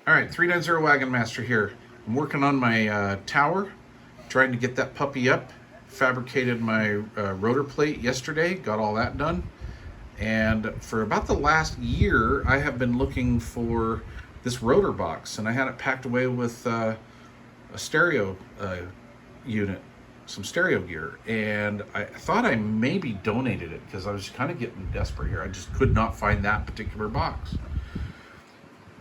All right, 390 Wagon Master here. I'm working on my tower, trying to get that puppy up. Fabricated my rotor plate yesterday, got all that done. And for about the last year, I have been looking for this rotor box, and I had it packed away with a stereo unit, some stereo gear. And I thought I maybe donated it because I was kind of getting desperate here. I just could not find that particular box.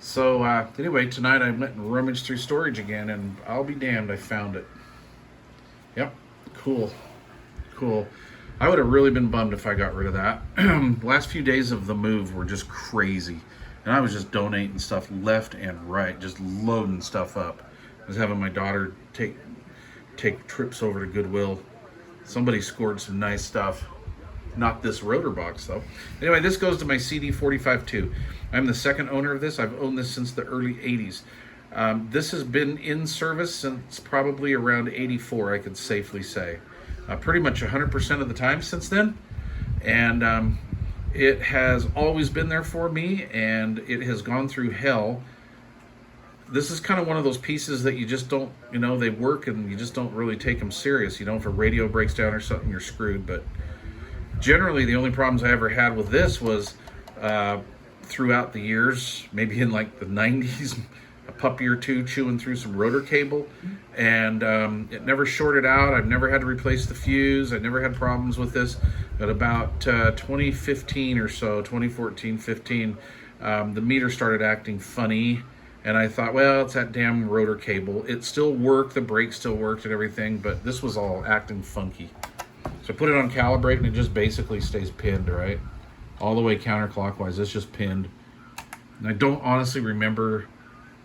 So anyway, tonight I went and rummaged through storage again, and I'll be damned, I found it. Yep, cool. I would have really been bummed if I got rid of that. Last few days of the move were just crazy, and I was just donating stuff left and right, just loading stuff up. I was having my daughter take trips over to Goodwill. Somebody scored some nice stuff. Not this rotor box though. Anyway, this goes to my CD45-2. I'm the second owner of this. I've owned this since the early 80s. This has been in service since probably around 84, I could safely say. Pretty much 100% of the time since then. And it has always been there for me, and it has gone through hell. This is kind of one of those pieces that you just don't, they work and you just don't really take them serious. If a radio breaks down or something, you're screwed. But generally, the only problems I ever had with this was throughout the years, maybe in like the 90s, a puppy or two chewing through some rotor cable, and it never shorted out. I've never had to replace the fuse. I never had problems with this. At about 2015 or so, 2014-15, the meter started acting funny, and I thought, well, it's that damn rotor cable. It still worked, the brake still worked and everything, but this was all acting funky. So I put it on calibrate, and it just basically stays pinned, right? All the way counterclockwise, it's just pinned. And I don't honestly remember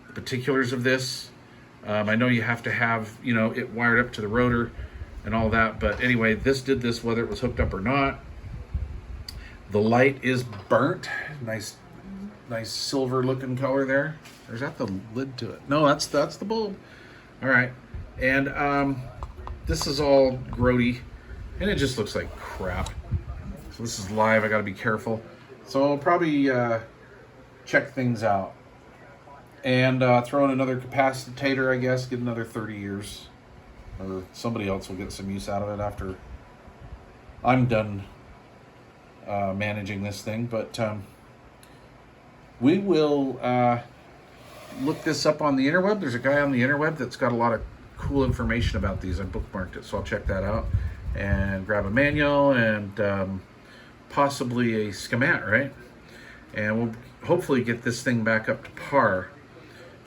the particulars of this. I know you have to have, it wired up to the rotor and all that. But anyway, this did this whether it was hooked up or not. The light is burnt. Nice silver looking color there. Or is that the lid to it? No, that's the bulb. All right. And this is all grody, and it just looks like crap. So this is live, I gotta be careful. So I'll probably check things out. And throw in another capacitator, I guess, get another 30 years. Or somebody else will get some use out of it after I'm done managing this thing. But we will look this up on the interweb. There's a guy on the interweb that's got a lot of cool information about these. I bookmarked it, so I'll check that out. And grab a manual and possibly a schematic, right? And we'll hopefully get this thing back up to par.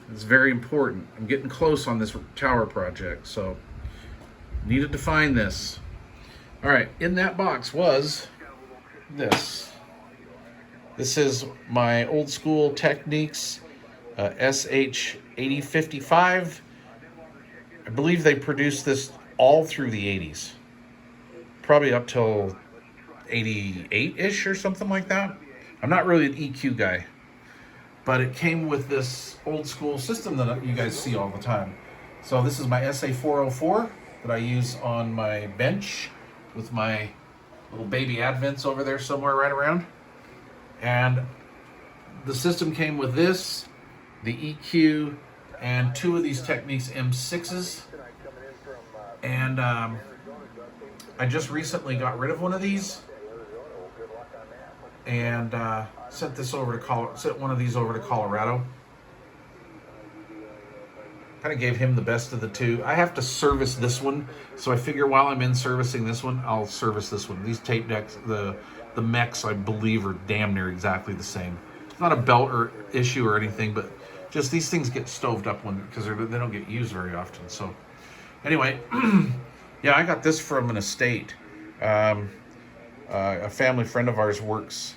It's very important. I'm getting close on this tower project, so needed to find this. All right, in that box was this. This is my old school Techniques SH8055. I believe they produced this all through the 80s. Probably up till 88-ish or something like that. I'm not really an EQ guy, but it came with this old school system that you guys see all the time. So this is my SA404 that I use on my bench with my little baby Advents over there somewhere right around. And the system came with this, the EQ, and two of these Techniques M6s. And I just recently got rid of one of these and sent one of these over to Colorado. Kind of gave him the best of the two. I have to service this one, so I figure while I'm in servicing this one, I'll service this one. These tape decks, the mechs, I believe, are damn near exactly the same. It's not a belt or issue or anything, but just these things get stoved up because they don't get used very often. So anyway, yeah, I got this from an estate. A family friend of ours works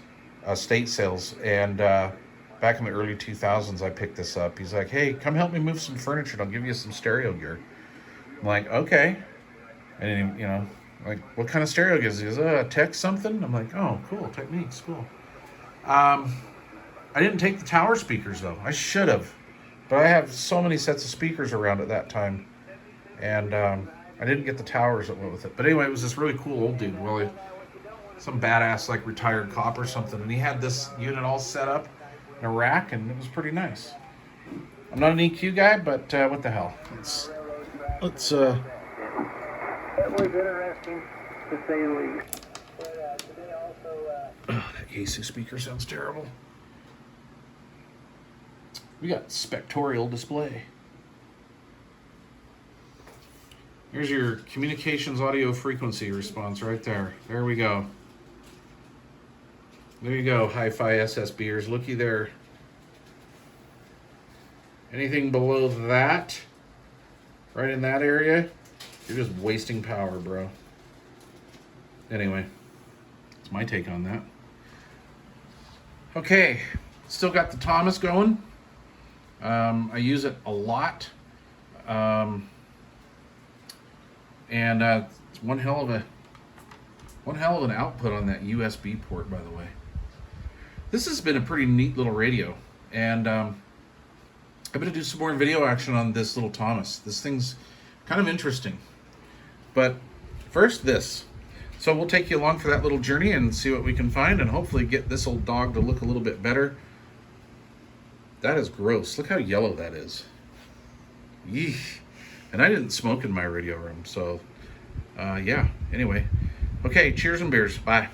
estate sales, and back in the early 2000s, I picked this up. He's like, hey, come help me move some furniture, and I'll give you some stereo gear. I'm like, okay. And like, what kind of stereo gear is it? He goes, Tech something? I'm like, oh, cool, Techniques, cool. I didn't take the tower speakers, though. I should have. But I have so many sets of speakers around at that time, and I didn't get the towers that went with it. But anyway, it was this really cool old dude, some badass like retired cop or something, and he had this unit all set up in a rack, and it was pretty nice. I'm not an EQ guy, but what the hell? Let's That was interesting, to say the least. Today also, that Yaesu speaker sounds terrible. We got spectorial display. Here's your communications audio frequency response right there. There we go. There you go, hi-fi SSBers. Looky there. Anything below that, right in that area, you're just wasting power, bro. Anyway, that's my take on that. Okay, still got the Thomas going. I use it a lot. And it's one hell of an output on that USB port, by the way. This has been a pretty neat little radio, and I'm going to do some more video action on this little Thomas. This thing's kind of interesting. But first, this. So we'll take you along for that little journey and see what we can find, and hopefully get this old dog to look a little bit better. That is gross. Look how yellow that is. Yeesh. And I didn't smoke in my radio room, so yeah. Anyway. Okay, cheers and beers. Bye.